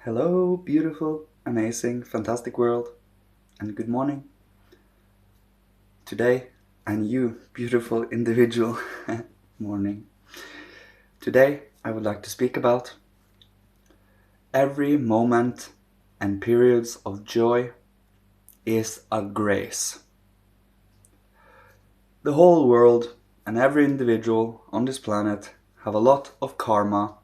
Hello, beautiful, amazing, fantastic world, and good morning. Today, and you, beautiful individual, morning. Today, I would like to speak about every moment and periods of joy is a grace. The whole world and every individual on this planet have a lot of karma,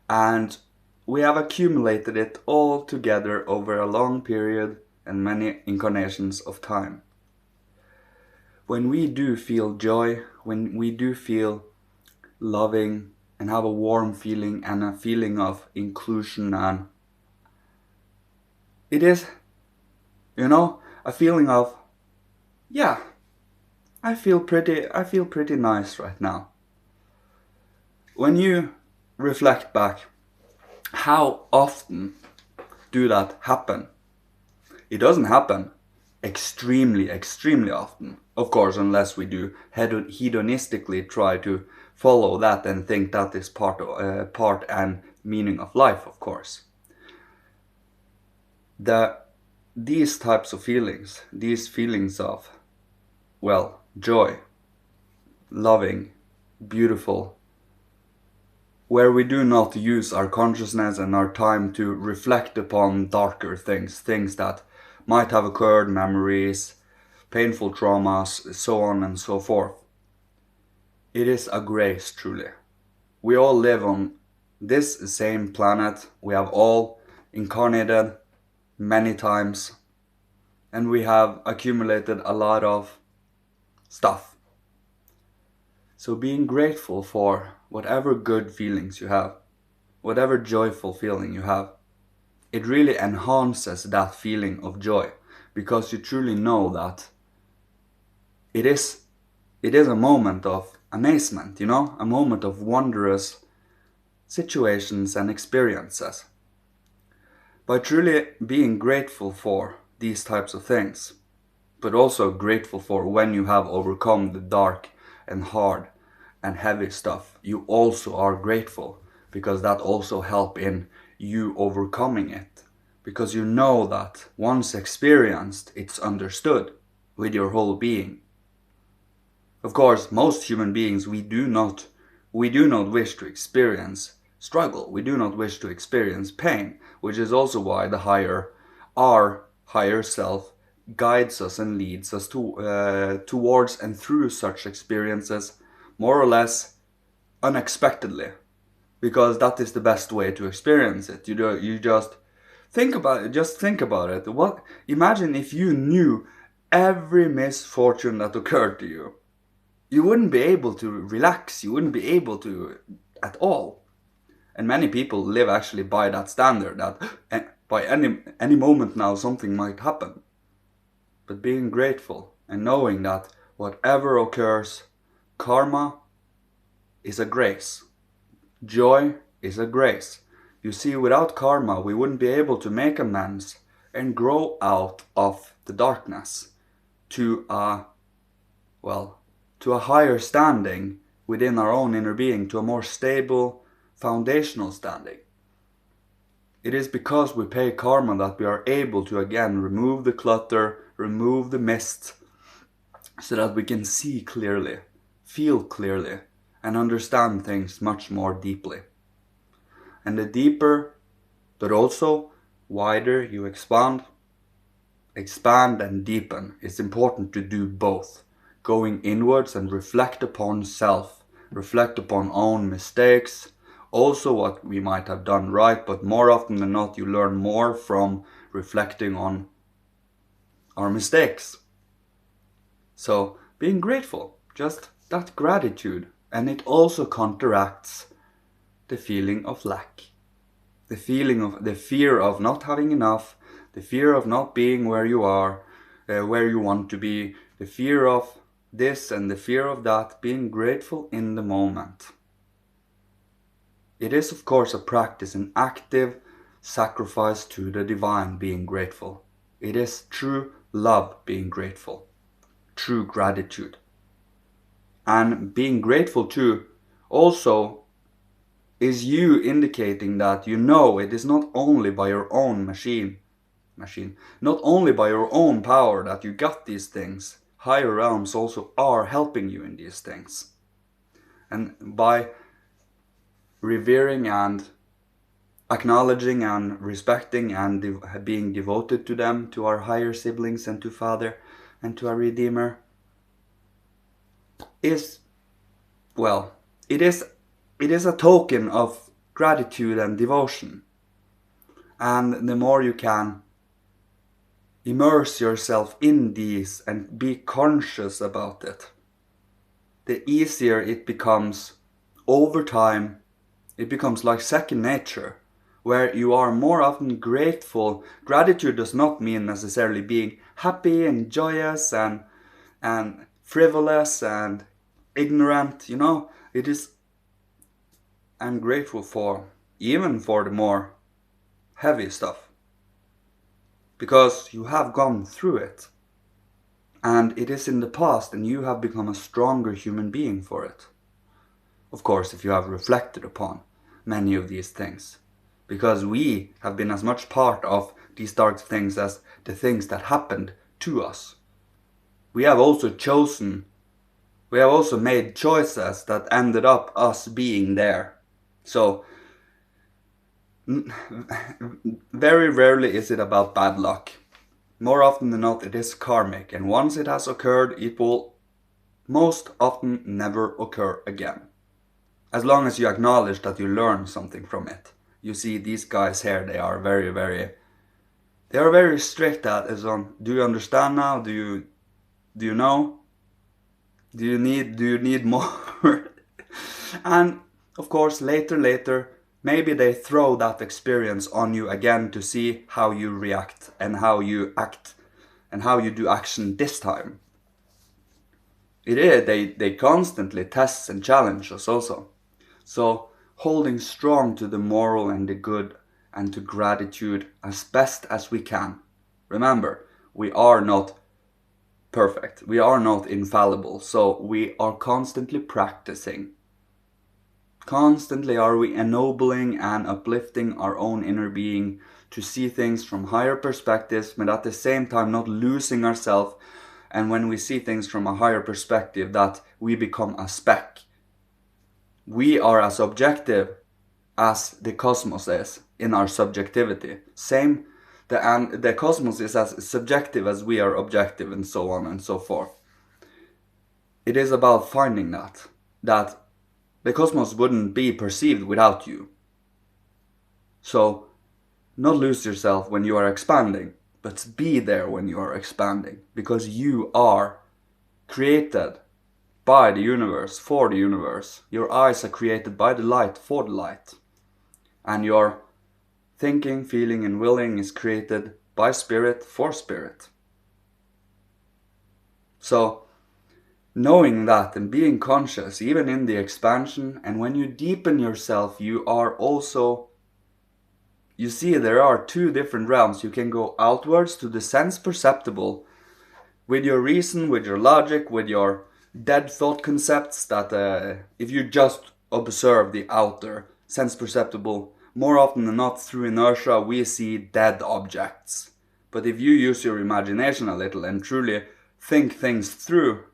and we have accumulated it all together over a long period and many incarnations of time. When we do feel joy, when we do feel loving and have a warm feeling and a feeling of inclusion, and it is, a feeling of, yeah, I feel pretty nice right now. When you reflect back, how often do that happen? It doesn't happen extremely often. Of course, unless we do hedonistically try to follow that and think that is part and meaning of life, of course. These types of feelings, these feelings of, joy, loving, beautiful, where we do not use our consciousness and our time to reflect upon darker things that might have occurred, memories, painful traumas, so on and so forth. It is a grace, truly. We all live on this same planet. We have all incarnated many times, and we have accumulated a lot of stuff. So being grateful for whatever good feelings you have, whatever joyful feeling you have, it really enhances that feeling of joy, because you truly know that it is a moment of amazement, a moment of wondrous situations and experiences. By truly being grateful for these types of things, but also grateful for when you have overcome the dark and hard and heavy stuff, you also are grateful, because that also help in you overcoming it. Because you know that once experienced, it's understood with your whole being. Of course, most human beings, we do not wish to experience struggle. We do not wish to experience pain, which is also why our higher self guides us and leads us towards and through such experiences, more or less unexpectedly, because that is the best way to experience it. You just think about it. Just think about it. Imagine if you knew every misfortune that occurred to you. You wouldn't be able to relax. You wouldn't be able to at all. And many people live actually by that standard, that by any moment now something might happen. But being grateful and knowing that whatever occurs, karma is a grace. Joy is a grace. You see, without karma, we wouldn't be able to make amends and grow out of the darkness to a higher standing within our own inner being, to a more stable foundational standing. It is because we pay karma that we are able to again remove the clutter, remove the mist, so that we can see clearly, feel clearly, and understand things much more deeply. And the deeper, but also wider you expand and deepen, it's important to do both. Going inwards and reflect upon self, reflect upon own mistakes, also what we might have done right, but more often than not you learn more from reflecting on our mistakes. So being grateful, just that gratitude, and it also counteracts the feeling of lack, the fear of not having enough, the fear of not being where you are, where you want to be, the fear of this and the fear of that. Being grateful in the moment. It is of course a practice, an active sacrifice to the divine, being grateful. It is true love being grateful, true gratitude. And being grateful too also is you indicating that you know it is not only by your own not only by your own power that you got these things. Higher realms also are helping you in these things. And by revering and acknowledging and respecting and being devoted to them, to our higher siblings and to Father and to our Redeemer, is, well, it is a token of gratitude and devotion. And the more you can immerse yourself in these and be conscious about it, the easier it becomes over time. It becomes like second nature, where you are more often grateful. Gratitude does not mean necessarily being happy and joyous and frivolous and ignorant, It is, I'm grateful for, even for the more heavy stuff, because you have gone through it, and it is in the past, and you have become a stronger human being for it. Of course, if you have reflected upon many of these things, because we have been as much part of these dark things as the things that happened to us. We have also made choices that ended up us being there. So, very rarely is it about bad luck. More often than not, it is karmic, and once it has occurred, it will most often never occur again. As long as you acknowledge that you learn something from it. You see, these guys here, they are very strict at it. Do you understand now? Do you know? Do you need more? And of course, later, maybe they throw that experience on you again to see how you react and how you act and how you do action this time. They constantly test and challenge us also. So, holding strong to the moral and the good and to gratitude as best as we can. Remember, we are not perfect. We are not infallible. So, we are constantly practicing. Constantly are we ennobling and uplifting our own inner being to see things from higher perspectives, but at the same time not losing ourselves. And when we see things from a higher perspective, that we become a speck. We are as objective as the cosmos is in our subjectivity. The cosmos is as subjective as we are objective, and so on and so forth. It is about finding that the cosmos wouldn't be perceived without you. So, not lose yourself when you are expanding, but be there when you are expanding, because you are created by the universe, for the universe. Your eyes are created by the light, for the light. And your thinking, feeling, and willing is created by spirit, for spirit. So, knowing that and being conscious, even in the expansion, and when you deepen yourself, you are also, you see there are two different realms. You can go outwards to the sense perceptible, with your reason, with your logic, with your dead thought concepts, that if you just observe the outer sense perceptible, more often than not through inertia we see dead objects. But if you use your imagination a little and truly think things through,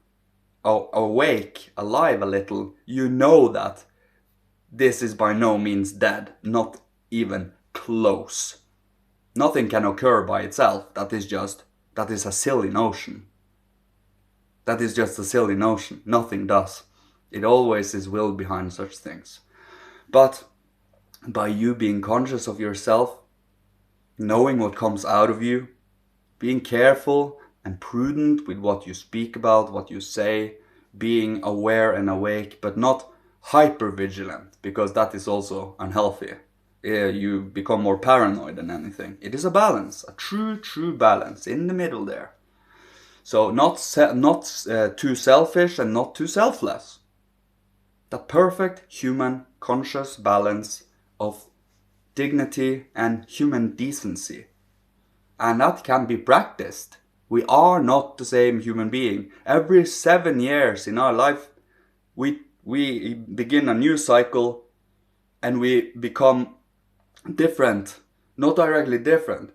awake, alive a little, you know that this is by no means dead, not even close. Nothing can occur by itself. That is a silly notion. That is just a silly notion. Nothing does. It always is will behind such things. But by you being conscious of yourself, knowing what comes out of you, being careful and prudent with what you speak about, what you say, being aware and awake, but not hyper-vigilant, because that is also unhealthy. You become more paranoid than anything. It is a balance, a true balance in the middle there. So not too selfish and not too selfless. The perfect human conscious balance of dignity and human decency. And that can be practiced. We are not the same human being. Every 7 years in our life, we begin a new cycle, and we become different, not directly different.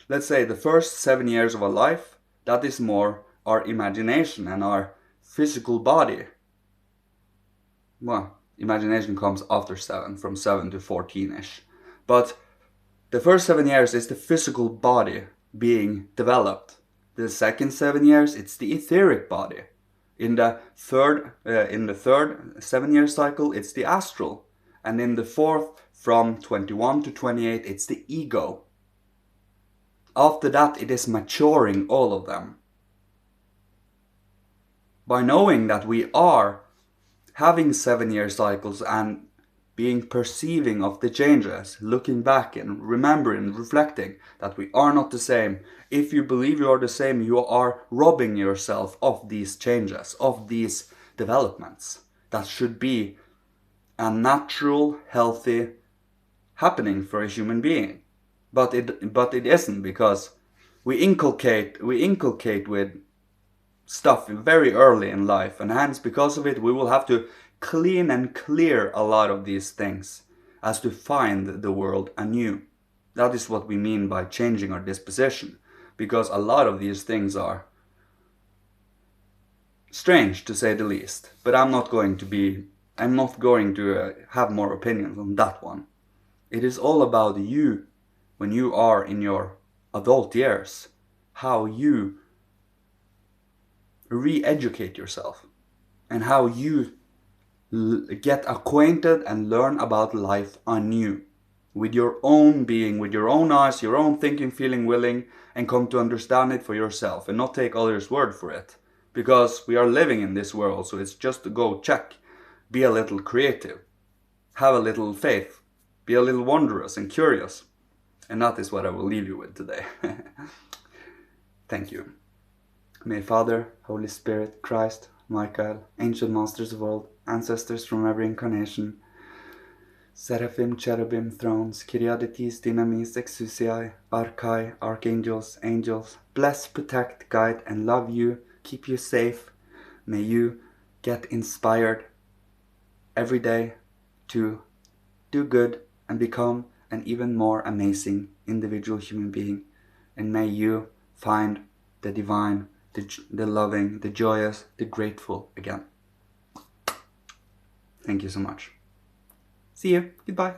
Let's say the first 7 years of our life, that is more our imagination and our physical body. Well, imagination comes after 7, from 7 to 14-ish. But the first 7 years is the physical body being developed. The second 7 years, it's the etheric body. In the third 7-year cycle, it's the astral. And in the fourth, from 21 to 28, it's the ego. After that, it is maturing all of them. By knowing that we are having 7-year cycles and being perceiving of the changes, looking back and remembering, reflecting that we are not the same. If you believe you are the same, you are robbing yourself of these changes, of these developments. That should be a natural, healthy happening for a human being. But it isn't, because we inculcate with stuff very early in life, and hence because of it we will have to clean and clear a lot of these things as to find the world anew. That is what we mean by changing our disposition, because a lot of these things are strange, to say the least. But I'm not going to have more opinions on that one. It is all about you when you are in your adult years, how you re-educate yourself and how you get acquainted and learn about life anew with your own being, with your own eyes, your own thinking, feeling, willing, and come to understand it for yourself and not take others' word for it, because we are living in this world. So it's just to go check, be a little creative, have a little faith, be a little wondrous and curious. And that is what I will leave you with today. Thank you. May Father, Holy Spirit, Christ, Michael, angel masters of old, ancestors from every incarnation, seraphim, cherubim, thrones, kyriadetes, dynamis, exousiae, archai, archangels, angels, bless, protect, guide, and love you, keep you safe. May you get inspired every day to do good and become an even more amazing individual human being. And may you find the divine, the loving, the joyous, the grateful again. Thank you so much. See you. Goodbye.